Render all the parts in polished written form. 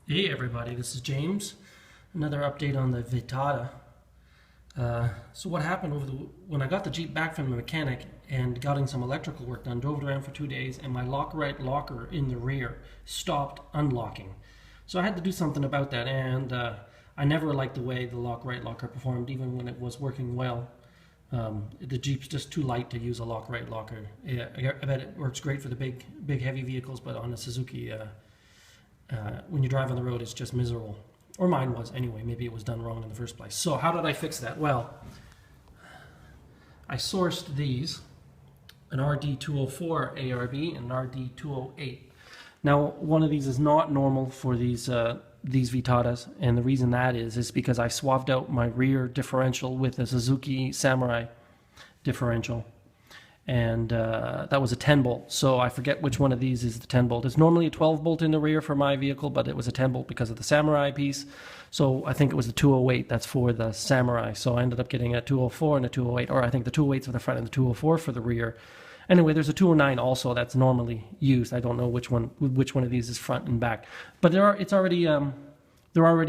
Hey everybody, this is James. Another update on the Vitara. So what happened when I got the Jeep back from the mechanic and got some electrical work done, drove it around for 2 days, and my right locker in the rear stopped unlocking. So I had to do something about that, and I never liked the way the right locker performed, even when it was working well. The Jeep's just too light to use a right locker. Yeah, I bet it works great for the big heavy vehicles, but on a Suzuki, when you drive on the road, it's just miserable. Or mine was anyway. Maybe it was done wrong in the first place. So how did I fix that? Well, I sourced these, an RD204 ARB and an RD208. Now, one of these is not normal for these Vitaras, and the reason that is because I swapped out my rear differential with a Suzuki Samurai differential. And that was a 10 bolt, so I forget which one of these is the 10 bolt. It's normally a 12 bolt in the rear for my vehicle, but it was a 10 bolt because of the Samurai piece. So I think it was the 208 that's for the Samurai. So I ended up getting a 204 and a 208, or I think the 208's for the front and the 204 for the rear. Anyway, there's a 209 also that's normally used. I don't know which one of these is front and back, but they're already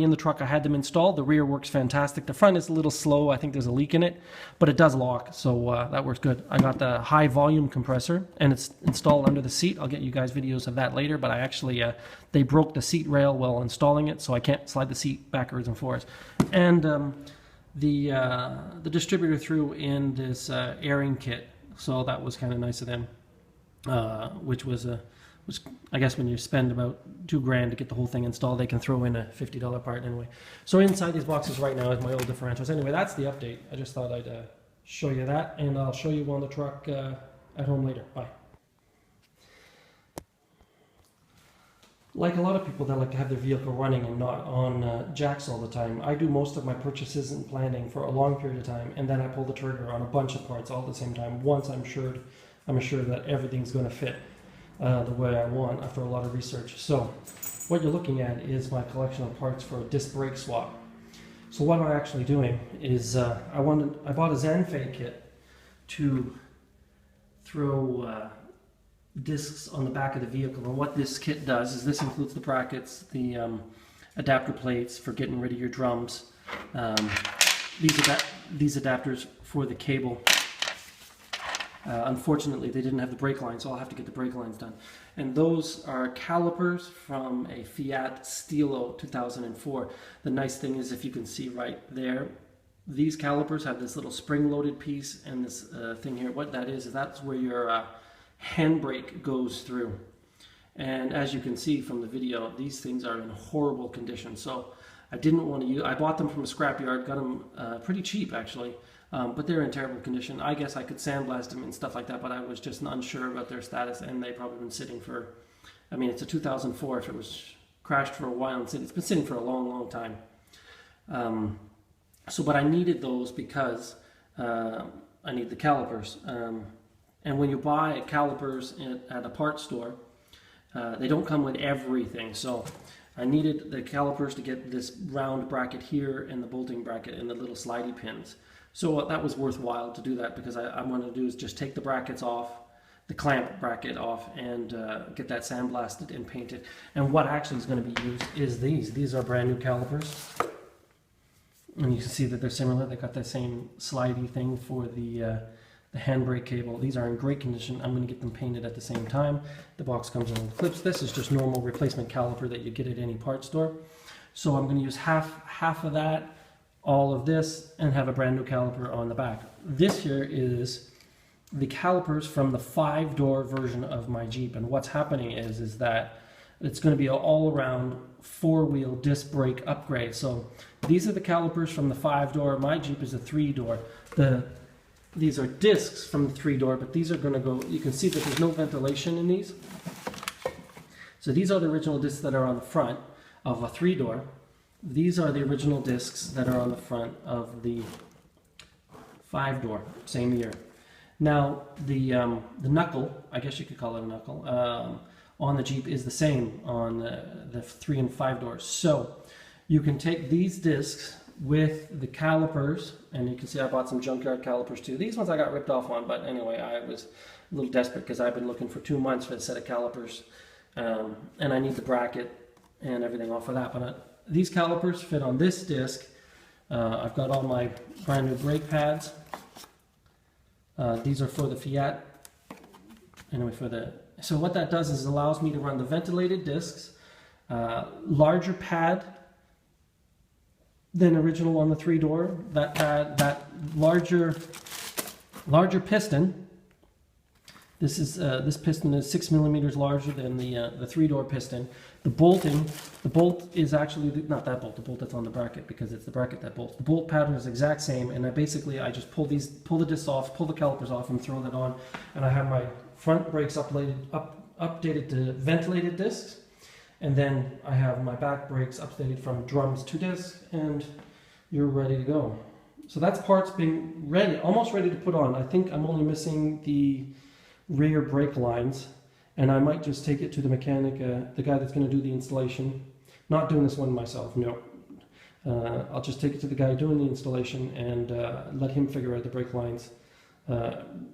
in the truck. I had them installed. The rear works fantastic. The front is a little slow. I think there's a leak in it, but it does lock, so that works good. I got the high volume compressor, and it's installed under the seat. I'll get you guys videos of that later, but I actually, they broke the seat rail while installing it, so I can't slide the seat backwards and forwards. And the distributor threw in this airing kit, so that was kind of nice of them, which I guess when you spend about $2,000 to get the whole thing installed, they can throw in a $50 part anyway. So inside these boxes right now is my old differentials. Anyway, that's the update. I just thought I'd show you that, and I'll show you on the truck at home later. Bye. Like a lot of people that like to have their vehicle running and not on jacks all the time, I do most of my purchases and planning for a long period of time, and then I pull the trigger on a bunch of parts all at the same time. Once I'm assured that everything's going to fit the way I want after a lot of research. So what you're looking at is my collection of parts for a disc brake swap. So what I'm actually doing is I bought a Zanfei kit to throw discs on the back of the vehicle, and what this kit does is this includes the brackets, the adapter plates for getting rid of your drums, these adapters for the cable. Unfortunately, they didn't have the brake lines, so I'll have to get the brake lines done. And those are calipers from a Fiat Stilo 2004. The nice thing is, if you can see right there, these calipers have this little spring-loaded piece and this thing here. What that is that's where your handbrake goes through. And as you can see from the video, these things are in horrible condition. So I didn't want to use. I bought them from a scrapyard, got them pretty cheap actually. But they're in terrible condition. I guess I could sandblast them and stuff like that, but I was just unsure about their status, and they've probably been sitting for, I mean, it's a 2004. If it was crashed for a while, it's been sitting for a long, long time. But I needed those because I need the calipers. And when you buy calipers at a parts store, they don't come with everything. So I needed the calipers to get this round bracket here and the bolting bracket and the little slidey pins. So that was worthwhile to do that, because I'm going to do is just take the brackets off, the clamp bracket off, and get that sandblasted and painted. And what actually is going to be used is these. These are brand new calipers. And you can see that they're similar. They got that same slidey thing for the handbrake cable. These are in great condition. I'm going to get them painted at the same time. The box comes in with clips. This is just normal replacement caliper that you get at any parts store. So I'm going to use half of that, all of this, and have a brand new caliper on the back. This here is the calipers from the 5-door version of my Jeep, and what's happening is that it's going to be an all-around 4-wheel disc brake upgrade. So these are the calipers from the 5-door. My Jeep is a 3-door. These are discs from the 3-door, but these are going to go, you can see that there's no ventilation in these. So these are the original discs that are on the front of a 3-door. These are the original discs that are on the front of the 5-door, same year. Now, the knuckle, I guess you could call it a knuckle, on the Jeep is the same on the 3 and 5 doors. So you can take these discs with the calipers, and you can see I bought some junkyard calipers too. These ones I got ripped off on, but anyway, I was a little desperate because I've been looking for 2 months for a set of calipers, and I need the bracket and everything off of that. But these calipers fit on this disc. I've got all my brand new brake pads. These are for the Fiat. Anyway, so what that does is it allows me to run the ventilated discs, larger pad than original on the 3-door. That pad, that larger piston. This piston is 6 millimeters larger than the 3-door piston. The bolt is actually not that bolt. The bolt that's on the bracket, because it's the bracket that bolts. The bolt pattern is the exact same, and I just pull the discs off, pull the calipers off, and throw that on, and I have my front brakes updated to ventilated discs, and then I have my back brakes updated from drums to discs, and you're ready to go. So that's parts being ready, almost ready to put on. I think I'm only missing the rear brake lines, and I might just take it to the mechanic, the guy that's going to do the installation. Not doing this one myself, no. I'll just take it to the guy doing the installation and let him figure out the brake lines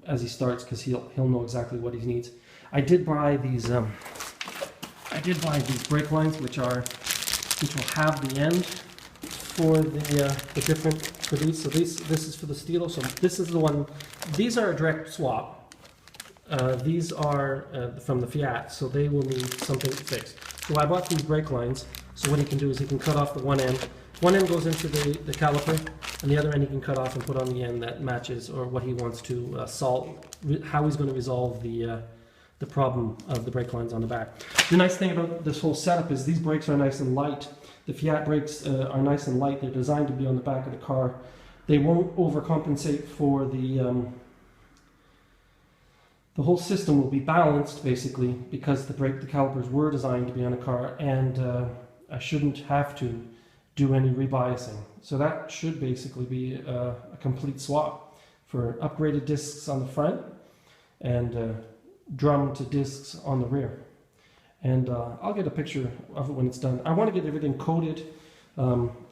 as he starts, because he'll know exactly what he needs. I did buy these brake lines, which will have the end for the different for these. So this is for the Stilo. So this is the one. These are a direct swap. These are from the Fiat, so they will need something fixed. So I bought these brake lines, so what he can do is he can cut off the one end. One end goes into the caliper, and the other end he can cut off and put on the end that matches, or what he wants to solve, how he's going to resolve the problem of the brake lines on the back. The nice thing about this whole setup is these brakes are nice and light. The Fiat brakes are nice and light. They're designed to be on the back of the car. They won't overcompensate for the whole system will be balanced, basically, because the calipers were designed to be on a car, and I shouldn't have to do any rebiasing. So that should basically be a complete swap for upgraded discs on the front and drum to discs on the rear. And I'll get a picture of it when it's done. I want to get everything coated.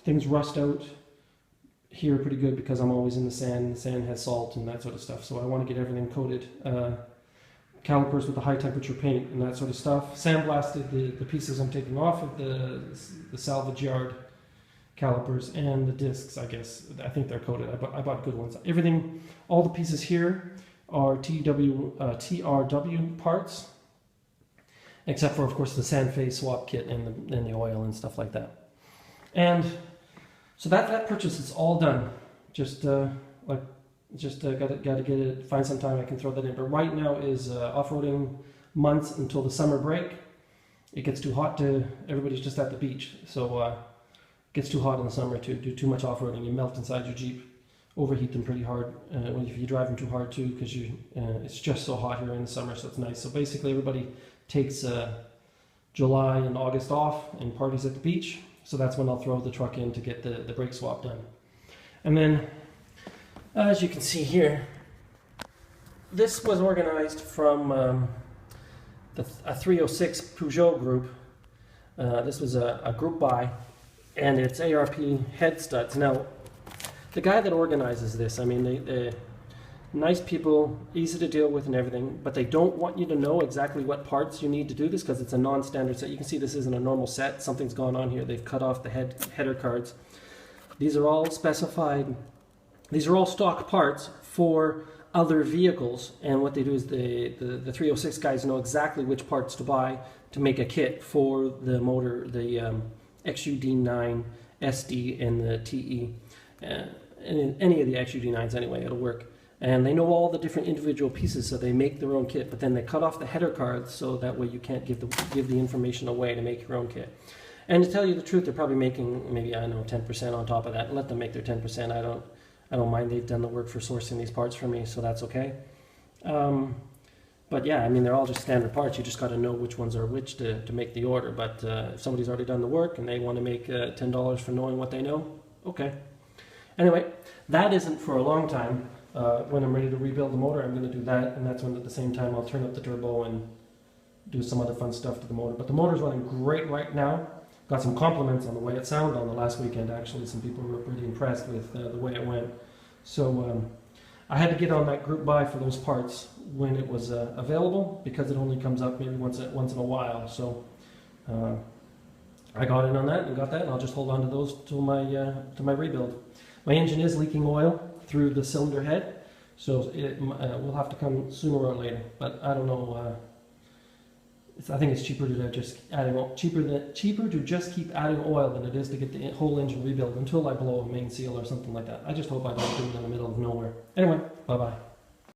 Things rust out here pretty good because I'm always in the sand. The sand has salt and that sort of stuff, so I want to get everything coated. Calipers with the high temperature paint and that sort of stuff. Sandblasted the pieces I'm taking off of the salvage yard calipers, and the discs, I think they're coated. I bought good ones. Everything, all the pieces here are TRW parts, except for, of course, the sand phase swap kit and the oil and stuff like that. And so that purchase is all done. Just gotta get it. Find some time I can throw that in. But right now is off-roading months until the summer break. It gets too hot everybody's just at the beach, so it gets too hot in the summer to do too much off-roading. You melt inside your Jeep, overheat them pretty hard if you drive them too hard too, because it's just so hot here in the summer, so it's nice. So basically everybody takes July and August off and parties at the beach. So that's when I'll throw the truck in to get the brake swap done. And then, as you can see here, this was organized from a 306 Peugeot group. This was a group buy, and it's ARP head studs. Now, the guy that organizes this, I mean, they're nice people, easy to deal with and everything, but they don't want you to know exactly what parts you need to do this because it's a non-standard set. You can see this isn't a normal set. Something's gone on here. They've cut off the header cards. These are all specified. These are all stock parts for other vehicles, and what they do is the 306 guys know exactly which parts to buy to make a kit for the motor, the XUD9, SD, and the TE. And in any of the XUD9s anyway, it'll work. And they know all the different individual pieces, so they make their own kit, but then they cut off the header cards so that way you can't give the information away to make your own kit. And to tell you the truth, they're probably making maybe, I don't know, 10% on top of that. Let them make their 10%. I don't mind. They've done the work for sourcing these parts for me, so that's okay. But yeah, I mean, they're all just standard parts. You just got to know which ones are which to make the order. But if somebody's already done the work and they want to make $10 for knowing what they know, okay. Anyway, that isn't for a long time. When I'm ready to rebuild the motor, I'm going to do that, and that's when at the same time I'll turn up the turbo and do some other fun stuff to the motor. But the motor's running great right now. Got some compliments on the way it sounded on the last weekend, actually. Some people were pretty impressed with the way it went. So I had to get on that group buy for those parts when it was available, because it only comes up maybe once in a while. So I got in on that and got that, and I'll just hold on to those till my rebuild. My engine is leaking oil through the cylinder head, so it will have to come sooner or later. But I don't know. I think it's cheaper to just cheaper to just keep adding oil than it is to get the whole engine rebuilt until I blow a main seal or something like that. I just hope I don't do it in the middle of nowhere. Anyway, bye bye.